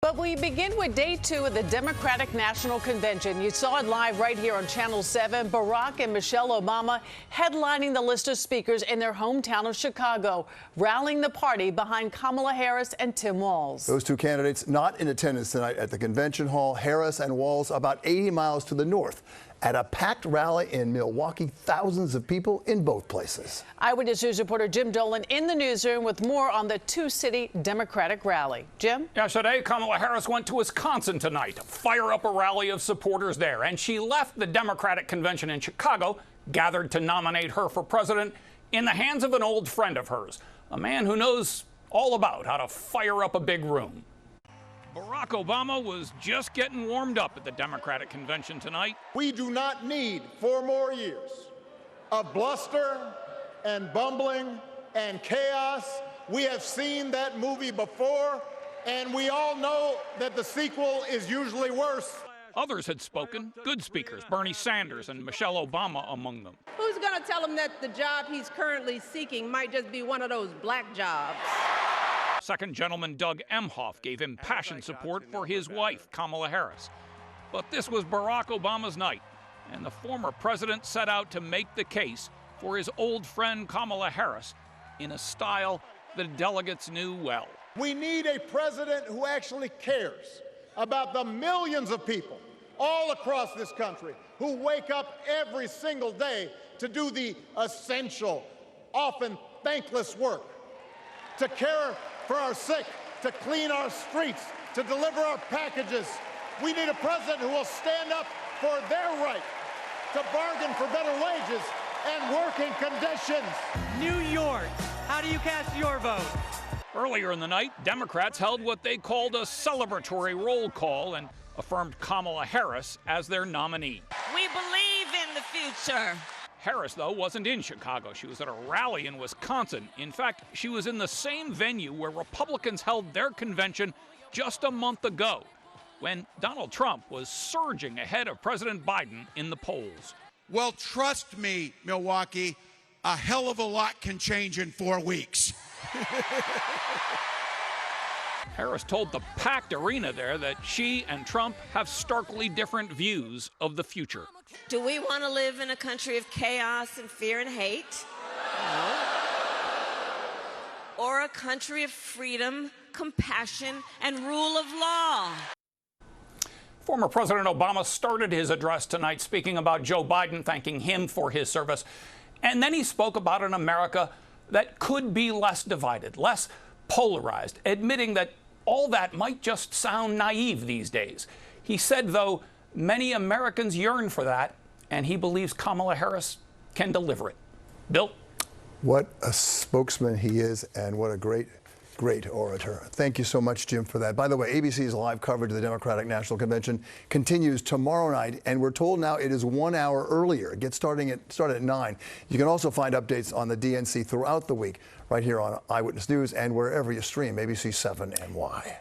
But we begin with day 2 of the Democratic National Convention. You saw it live right here on Channel 7. Barack and Michelle Obama headlining the list of speakers in their hometown of Chicago, rallying the party behind Kamala Harris and Tim Walz. Those two candidates not in attendance tonight at the convention hall. Harris and Walz about 80 miles to the north. At a packed rally in Milwaukee, thousands of people in both places. Eyewitness News reporter Jim Dolan in the newsroom with more on the two-city Democratic rally. Jim? Yesterday, Kamala Harris went to Wisconsin tonight to fire up a rally of supporters there. And she left the Democratic convention in Chicago, gathered to nominate her for president, in the hands of an old friend of hers, a man who knows all about how to fire up a big room. Barack Obama was just getting warmed up at the Democratic convention tonight. We do not need 4 more years of bluster and bumbling and chaos. We have seen that movie before, and we all know that the sequel is usually worse. Others had spoken, good speakers, Bernie Sanders and Michelle Obama among them. Who's going to tell him that the job he's currently seeking might just be one of those black jobs? Second gentleman Doug Emhoff gave impassioned support for his wife, Kamala Harris. But this was Barack Obama's night, and the former president set out to make the case for his old friend Kamala Harris in a style the delegates knew well. We need a president who actually cares about the millions of people all across this country who wake up every single day to do the essential, often thankless work, to care for our sick, to clean our streets, to deliver our packages. We need a president who will stand up for their right to bargain for better wages and working conditions. New York, how do you cast your vote? Earlier in the night, Democrats held what they called a celebratory roll call and affirmed Kamala Harris as their nominee. We believe in the future. Harris, though, wasn't in Chicago. She was at a rally in Wisconsin. In fact, she was in the same venue where Republicans held their convention just a month ago, when Donald Trump was surging ahead of President Biden in the polls. Well, trust me, Milwaukee, a hell of a lot can change in 4 weeks. Harris told the packed arena there that she and Trump have starkly different views of the future. Do we want to live in a country of chaos and fear and hate? No. Or a country of freedom, compassion, and rule of law? Former President Obama started his address tonight speaking about Joe Biden, thanking him for his service. And then he spoke about an America that could be less divided, less polarized, admitting that all that might just sound naive these days. He said, though, many Americans yearn for that, and he believes Kamala Harris can deliver it. Bill? What a spokesman he is, and what a great orator. Thank you so much, Jim, for that. By the way, ABC's live coverage of the Democratic National Convention continues tomorrow night, and we're told now it is 1 hour earlier. It gets started at 9. You can also find updates on the DNC throughout the week right here on Eyewitness News and wherever you stream ABC 7 NY.